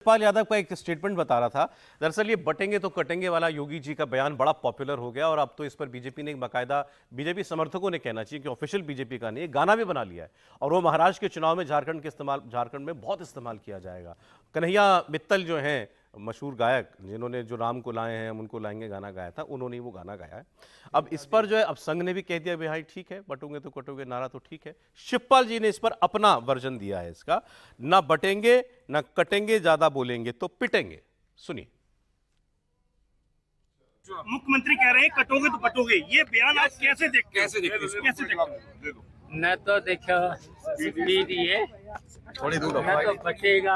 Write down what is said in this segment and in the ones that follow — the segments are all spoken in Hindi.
शिवपाल यादव का एक स्टेटमेंट बता रहा था। दरअसल ये बटेंगे तो कटेंगे वाला योगी जी का बयान बड़ा पॉपुलर हो गया और अब तो इस पर बीजेपी ने बाकायदा, बीजेपी समर्थकों ने कहना चाहिए कि ऑफिशियल बीजेपी का नहीं, गाना भी बना लिया है और वो महाराष्ट्र के चुनाव में झारखंड में बहुत इस्तेमाल किया जाएगा। कन्हैया मित्तल जो हैं मशहूर गायक, जिन्होंने जो राम को लाए हैं हम उनको लाएंगे गाना गाया था, उन्होंने वो गाना गाया है। अब इस पर जो है अब संघ ने भी कह दिया भाई ठीक है, बटोगे तो कटोगे नारा तो ठीक है। शिवपाल जी ने इस पर अपना वर्जन दिया है इसका, ना बटेंगे ना कटेंगे, ज्यादा बोलेंगे तो पिटेंगे। सुनिए। मुख्यमंत्री कह रहे हैं कटोगे तो पटोगे, ये बयान आप कैसे देखते हैं? न तो देखो दीजिए, न तो बचेगा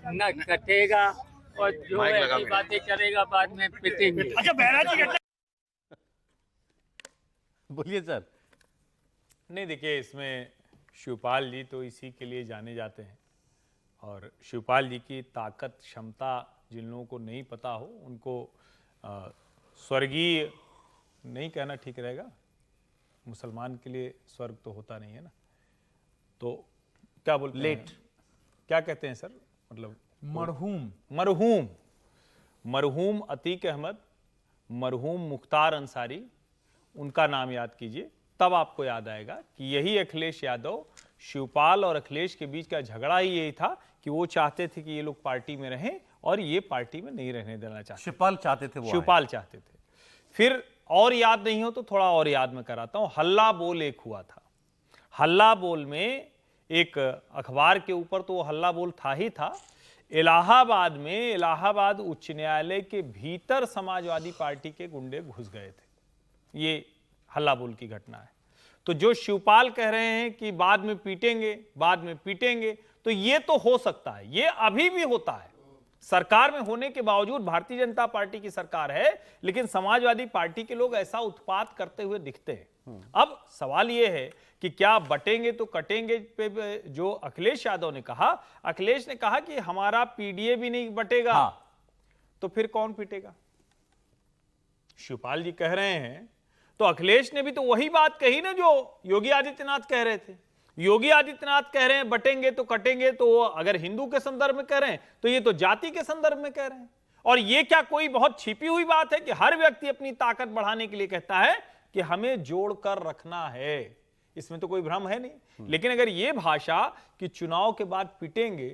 न कटेगा, और जो ऐसी बातें करेगा बाद में पिटेंगे। अच्छा बहराज जी बोलिए सर। नहीं, देखिए इसमें शिवपाल जी तो इसी के लिए जाने जाते हैं और शिवपाल जी की ताकत क्षमता जिन लोगों को नहीं पता हो उनको स्वर्गीय नहीं कहना ठीक रहेगा। मुसलमान के लिए स्वर्ग तो होता नहीं है ना, तो क्या बोलते हैं, क्या कहते हैं सर, मतलब मरहूम अतीक अहमद, मरहूम मुख्तार अंसारी, उनका नाम याद कीजिए, तब आपको याद आएगा कि यही अखिलेश यादव, शिवपाल और अखिलेश के बीच का झगड़ा ही यही था कि वो चाहते थे कि ये लोग पार्टी में रहें और ये पार्टी में नहीं रहने देना चाहते। शिवपाल चाहते थे, वो शिवपाल चाहते थे। फिर और याद नहीं हो तो थोड़ा और याद में कराता हूं, हल्ला बोल एक हुआ था। हल्ला बोल में एक अखबार के ऊपर तो वो हल्ला बोल था ही था। इलाहाबाद में, इलाहाबाद उच्च न्यायालय के भीतर समाजवादी पार्टी के गुंडे घुस गए थे। ये हल्ला बोल की घटना है। तो जो शिवपाल कह रहे हैं कि बाद में पीटेंगे, तो ये तो हो सकता है, ये अभी भी होता है। सरकार में होने के बावजूद भारतीय जनता पार्टी की सरकार है, लेकिन समाजवादी पार्टी के लोग ऐसा उत्पात करते हुए दिखते हैं। अब सवाल यह है कि क्या बटेंगे तो कटेंगे पे जो अखिलेश यादव ने कहा, अखिलेश ने कहा कि हमारा पीडीए भी नहीं बटेगा। तो फिर कौन पीटेगा? शिवपाल जी कह रहे हैं, तो अखिलेश ने भी तो वही बात कही ना जो योगी आदित्यनाथ कह रहे थे। योगी आदित्यनाथ कह रहे हैं बटेंगे तो कटेंगे, तो वो अगर हिंदू के संदर्भ में कह रहे हैं तो ये तो जाति के संदर्भ में कह रहे हैं। और ये क्या कोई बहुत छिपी हुई बात है कि हर व्यक्ति अपनी ताकत बढ़ाने के लिए कहता है कि हमें जोड़कर रखना है? इसमें तो कोई भ्रम है नहीं। लेकिन अगर ये भाषा कि चुनाव के बाद पिटेंगे,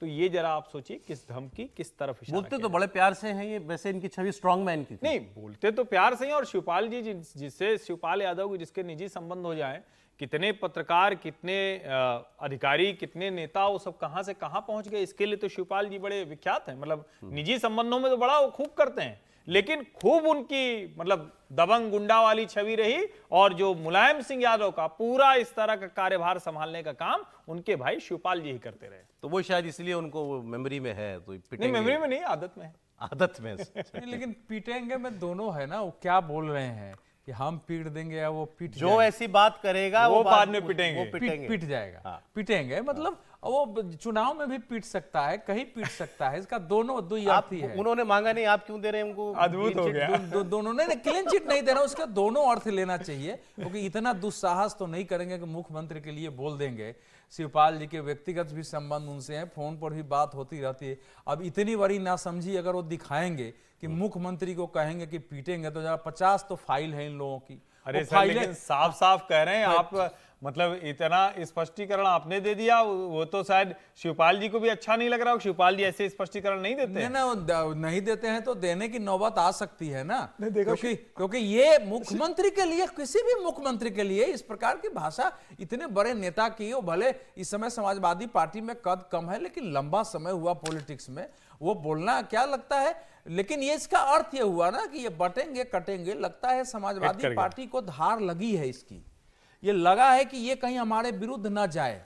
तो ये जरा आप सोचिए किस धमकी, किस तरफ इशारा। बोलते तो बड़े प्यार से हैं ये, वैसे इनकी छवि स्ट्रॉन्ग मैन की थी। नहीं, बोलते तो प्यार से ही। और शिवपाल जी जिससे शिवपाल यादव के जिसके निजी संबंध हो जाए, कितने पत्रकार, कितने अधिकारी, कितने नेता, वो सब कहां से कहां पहुंच गए, इसके लिए तो शिवपाल जी बड़े विख्यात हैं। मतलब निजी संबंधों में तो बड़ा वो खूब करते हैं, लेकिन खूब उनकी मतलब दबंग गुंडा वाली छवि रही। और जो मुलायम सिंह यादव का पूरा इस तरह का कार्यभार संभालने का काम उनके भाई शिवपाल जी ही करते रहे। तो वो शायद इसलिए उनको वो मेमोरी में है, तो नहीं, मेमोरी में नहीं, आदत में है। आदत में लेकिन पीटेंगे में दोनों है ना, वो क्या बोल रहे हैं कि हम पीट देंगे या वो पीट जो ऐसी बात करेगा वो बाद में पिटेंगे, पीट जाएगा। पीटेंगे मतलब वो चुनाव में भी पीट सकता है, कहीं पीट सकता है, इसका दोनों दो अर्थ ही है। उन्होंने मांगा नहीं, आप क्यों दे रहे हैं उनको? अद्भुत हो गया। दोनों ने क्लीन चिट नहीं दे रहा, उसका दोनों अर्थ लेना चाहिए, क्योंकि इतना दुस्साहस तो नहीं करेंगे कि मुख्यमंत्री के लिए बोल देंगे। शिवपाल जी के व्यक्तिगत भी संबंध उनसे हैं, फोन पर भी बात होती रहती है। अब इतनी बड़ी नासमझी अगर वो दिखाएंगे कि मुख्यमंत्री को कहेंगे कि पीटेंगे, तो जरा 50 तो फाइल है इन लोगों की। अरे सर, लेकिन साफ साफ कह रहे हैं आप, मतलब इतना स्पष्टीकरण आपने दे दिया, वो तो शायद शिवपाल जी को भी अच्छा नहीं लग रहा हो। शिवपाल जी ऐसे स्पष्टीकरण नहीं देते हैं। नहीं देते हैं तो देने की नौबत आ सकती है ना, क्योंकि ये मुख्यमंत्री के लिए, किसी भी मुख्यमंत्री के लिए इस प्रकार की भाषा, इतने बड़े नेता की, वो भले इस समय समाजवादी पार्टी में कद कम है, लेकिन लंबा समय हुआ पॉलिटिक्स में, वो बोलना क्या लगता है। लेकिन ये इसका अर्थ ये हुआ ना कि ये बटेंगे कटेंगे, लगता है समाजवादी पार्टी को धार लगी है इसकी। ये लगा है कि ये कहीं हमारे विरुद्ध ना जाए,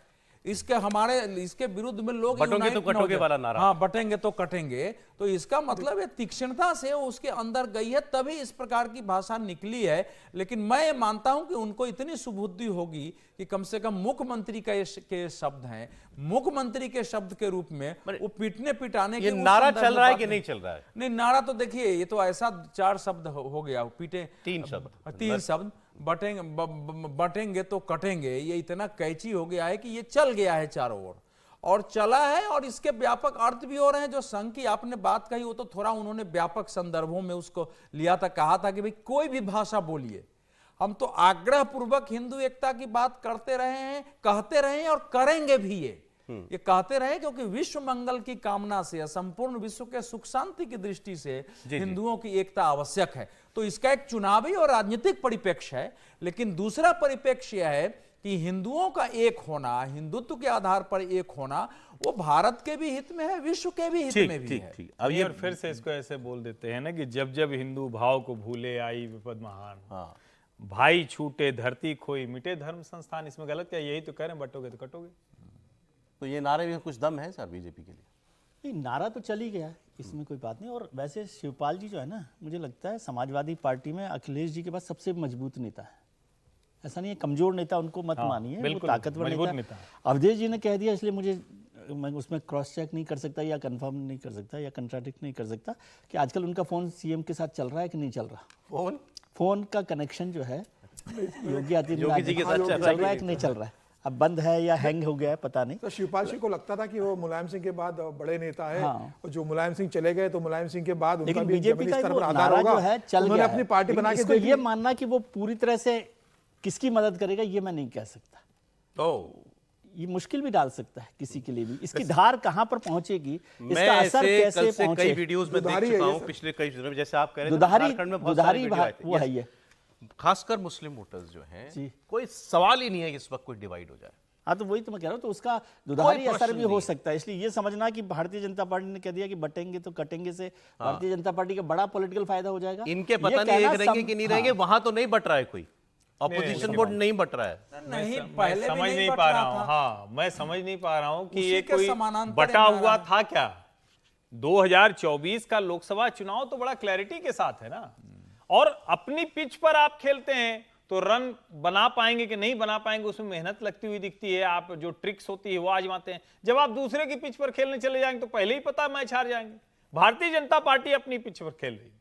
इसके विरुद्ध में लोग बटेंगे तो कटोगे वाला नारा। हाँ, बटेंगे तो कटेंगे, तो इसका मतलब ये तीक्ष्णता से उसके अंदर गई है, तभी इस प्रकार की भाषा निकली है। लेकिन मैं ये मानता हूं कि उनको इतनी सुबुद्धि होगी कि कम से कम मुख्यमंत्री के शब्द हैं, मुख्यमंत्री के शब्द के रूप में वो पीटने पिटाने के नारा चल रहा है कि नहीं चल रहा है? नहीं, नारा तो देखिए, ये तो ऐसा 4 शब्द हो गया, पीटे 3 शब्द, बटेंगे तो कटेंगे, ये इतना कैची हो गया है कि ये चल गया है चारों ओर। और चला है, और इसके व्यापक अर्थ भी हो रहे हैं। जो संघ की आपने बात कही वो तो थोड़ा उन्होंने व्यापक संदर्भों में उसको लिया था, कहा था कि भाई कोई भी भाषा बोलिए, हम तो आग्रह पूर्वक हिंदू एकता की बात करते रहे हैं, कहते रहे हैं और करेंगे भी। ये कहते रहे क्योंकि विश्व मंगल की कामना से, संपूर्ण विश्व के सुख शांति की दृष्टि से हिंदुओं की एकता आवश्यक है। तो इसका एक चुनावी और राजनीतिक परिप्रेक्ष्य है, लेकिन दूसरा परिप्रेक्ष्य यह है कि हिंदुओं का एक होना, हिंदुत्व के आधार पर एक होना, वो भारत के भी हित में है, विश्व के भी हित में भी है। अब ये फिर से इसको ऐसे बोल देते हैं ना कि जब जब हिंदू भाव को भूले आई विपद महान, भाई छूटे धरती खोई मिटे धर्म संस्थान। इसमें गलत क्या? यही तो कह रहे हैं, बटोगे तो कटोगे। तो ये नारे में कुछ दम है सर बीजेपी के लिए? नहीं, नारा तो चल ही गया, इसमें कोई बात नहीं। और वैसे शिवपाल जी जो है ना, मुझे लगता है समाजवादी पार्टी में अखिलेश जी के पास सबसे मजबूत नेता है। ऐसा नहीं है कमजोर नेता उनको मत मानिए, वो ताकतवर नेता। अवधेश जी ने कह दिया, इसलिए मैं उसमें क्रॉस चेक नहीं कर सकता या कंफर्म नहीं कर सकता या कंट्राडिक्ट नहीं कर सकता कि आजकल उनका फोन सीएम के साथ चल रहा है कि नहीं चल रहा। फोन का कनेक्शन जो है योगी आदित्यनाथ जी के साथ चल रहा है कि नहीं चल रहा है, अब बंद है या हैंग हो गया है पता नहीं। तो शिवपाल सिंह को लगता था कि वो मुलायम सिंह के बाद बड़े नेता है, और जो मुलायम सिंह चले गए तो मुलायम सिंह के बाद उनका भी बीजेपी का स्तर पर आधार नारा होगा, जो है चल उन्होंने गया अपनी है। पार्टी बना के इसको ये मानना कि वो पूरी तरह से किसकी मदद करेगा ये मैं नहीं कह सकता। ये मुश्किल भी डाल सकता है किसी के लिए भी। इसकी धार कहां पर पहुंचेगी, इसका असर कैसे पहुंचेगा। कई वीडियोस में देख चुका हूं पिछले कई दिनों में, जैसे आप कह रहे थे झारखंड में बहुत सारे वीडियो आए थे, वो है ये। खासकर मुस्लिम वोटर्स जो हैं, कोई सवाल ही नहीं है कि इस वक्त कोई डिवाइड हो जाए। हाँ, तो वही तो मैं कह रहा हूँ, तो उसका दुधारी असर भी हो सकता है। इसलिए ये समझना कि भारतीय जनता पार्टी ने कह दिया कि बटेंगे तो कटेंगे से भारतीय जनता पार्टी का बड़ा पॉलिटिकल फायदा हो जाएगा। इनके पता नहीं एक रहेंगे कि नहीं रहेंगे, वहां तो नहीं बट रहा है, कोई अपोजिशन वोट नहीं बट रहा है। नहीं, मैं पहले समझ नहीं पा रहा हूँ। हाँ, मैं समझ नहीं पा रहा हूँ कि ये कोई बटा हुआ था क्या। 2024 का लोकसभा चुनाव तो बड़ा क्लैरिटी के साथ है ना, और अपनी पिच पर आप खेलते हैं तो रन बना पाएंगे कि नहीं बना पाएंगे उसमें मेहनत लगती हुई दिखती है। आप जो ट्रिक्स होती है वो आजमाते हैं। जब आप दूसरे की पिच पर खेलने चले जाएंगे तो पहले ही पता मैच हार जाएंगे। भारतीय जनता पार्टी अपनी पिच पर खेल रही है।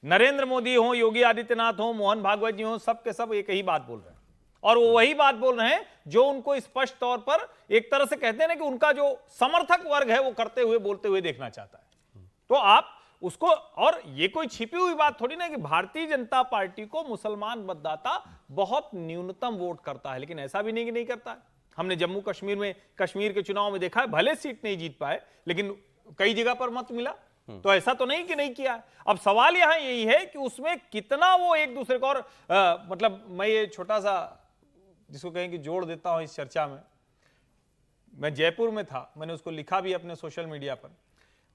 नरेंद्र मोदी हो, योगी आदित्यनाथ हो, मोहन भागवत जी हो, सब के सब एक ही बात बोल रहे हैं, और वो वही बात बोल रहे हैं जो उनको स्पष्ट तौर पर एक तरह से कहते हैं ना कि उनका जो समर्थक वर्ग है वो करते हुए बोलते हुए देखना चाहता है। तो आप उसको, और ये कोई छिपी हुई बात थोड़ी ना कि भारतीय जनता पार्टी को मुसलमान मतदाता बहुत न्यूनतम वोट करता है, लेकिन ऐसा भी नहीं कि नहीं करता है। हमने जम्मू कश्मीर में, कश्मीर के चुनाव में देखा है, भले सीट नहीं जीत पाए लेकिन कई जगह पर मत मिला। तो ऐसा तो नहीं कि नहीं किया। अब सवाल यहां यही है कि उसमें कितना वो एक दूसरे को, और मतलब मैं ये छोटा सा जिसको कहें कि जोड़ देता हूं इस चर्चा में। मैं जयपुर में था, मैंने उसको लिखा भी अपने सोशल मीडिया पर।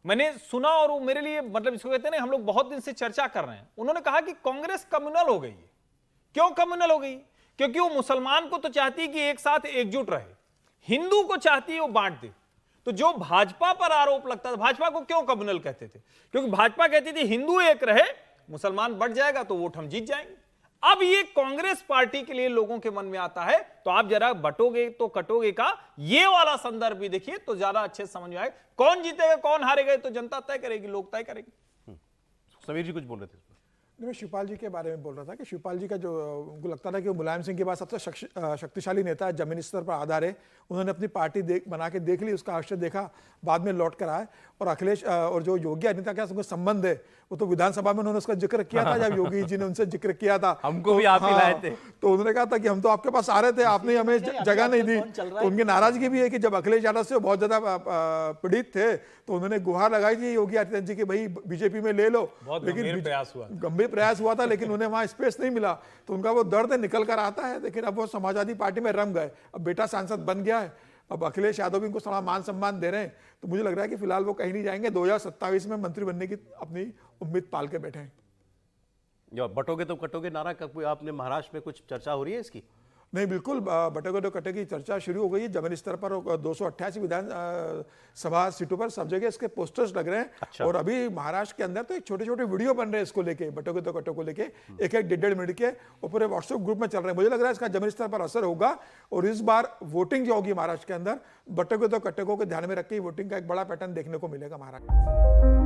मैंने सुना और वो मेरे लिए, मतलब इसको कहते हैं ना, हम लोग बहुत दिन से चर्चा कर रहे हैं। उन्होंने कहा कि कांग्रेस कम्युनल हो गई है। क्यों कम्युनल हो गई? क्योंकि वो मुसलमान को तो चाहती है कि एक साथ एकजुट रहे, हिंदू को चाहती है वो बांट दे। तो जो भाजपा पर आरोप लगता था, भाजपा को क्यों कम्युनल कहते थे? क्योंकि भाजपा कहती थी हिंदू एक रहे, मुसलमान बढ़ जाएगा तो वोट हम जीत जाएंगे। अब ये कांग्रेस पार्टी के लिए लोगों के मन में आता है, तो आप जरा बटोगे तो कटोगे का ये वाला संदर्भ भी देखिए तो ज्यादा अच्छे से समझ में आएगा। कौन जीतेगा कौन हारेगा तो जनता तय करेगी, लोग तय करेंगे। समीर जी कुछ बोल रहे थे। मैं शिवपाल जी के बारे में बोल रहा था कि शिवपाल जी का जो उनको लगता था कि वो मुलायम सिंह के बाद सबसे शक्तिशाली नेता है, जमीनी स्तर पर आधार है। उन्होंने अपनी पार्टी बना के देख ली, उसका आश्चर्य देखा, बाद में लौट कर आए। और अखिलेश और जो योगी आदित्यनाथ के साथ उनका संबंध है, वो तो विधानसभा में उन्होंने उसका जिक्र किया था जब योगी जी ने उनसे जिक्र किया था। हमको भी आप ही लाए थे। तो उन्होंने कहा था कि हम तो आपके पास आ रहे थे, आपने हमें जगह नहीं दी। तो उनकी नाराजगी भी है कि जब अखिलेश यादव से बहुत ज्यादा पीड़ित थे तो उन्होंने गुहार लगाई थी योगी आदित्यनाथ जी की भाई बीजेपी में ले लो, लेकिन गंभीर प्रयास हुआ था लेकिन उन्हें वहां स्पेस नहीं मिला। तो उनका वो दर्द निकल कर आता है। लेकिन अब वो समाजवादी पार्टी में रम गए, अब बेटा सांसद बन गया है, अब अखिलेश यादव भी उनको थोड़ा मान सम्मान दे रहे हैं। तो मुझे लग रहा है कि फिलहाल वो कहीं नहीं जाएंगे, 2027 में मंत्री बनने की अपनी उम्मीद पाल के बैठे हैं। बटोगे तो कटोगे नारा का कोई आपने महाराष्ट्र में कुछ चर्चा हो रही है इसकी? नहीं, बिल्कुल बटोगे तो कटे की चर्चा शुरू हो गई है। जमीनी स्तर पर 288 विधानसभा सीटों पर सब जगह इसके पोस्टर्स लग रहे हैं। अच्छा। और अभी महाराष्ट्र के अंदर तो एक छोटे छोटे वीडियो बन रहे हैं इसको लेके, बटोगे तो कटो को लेके, एक 1.5 मिनट के ऊपर व्हाट्सएप ग्रुप में चल रहे हैं। मुझे लग रहा है इसका जमीनी स्तर पर असर होगा और इस बार वोटिंग जो होगी महाराष्ट्र के अंदर, बटोगे तो कटको को ध्यान में रख के वोटिंग का एक बड़ा पैटर्न देखने को मिलेगा महाराष्ट्र।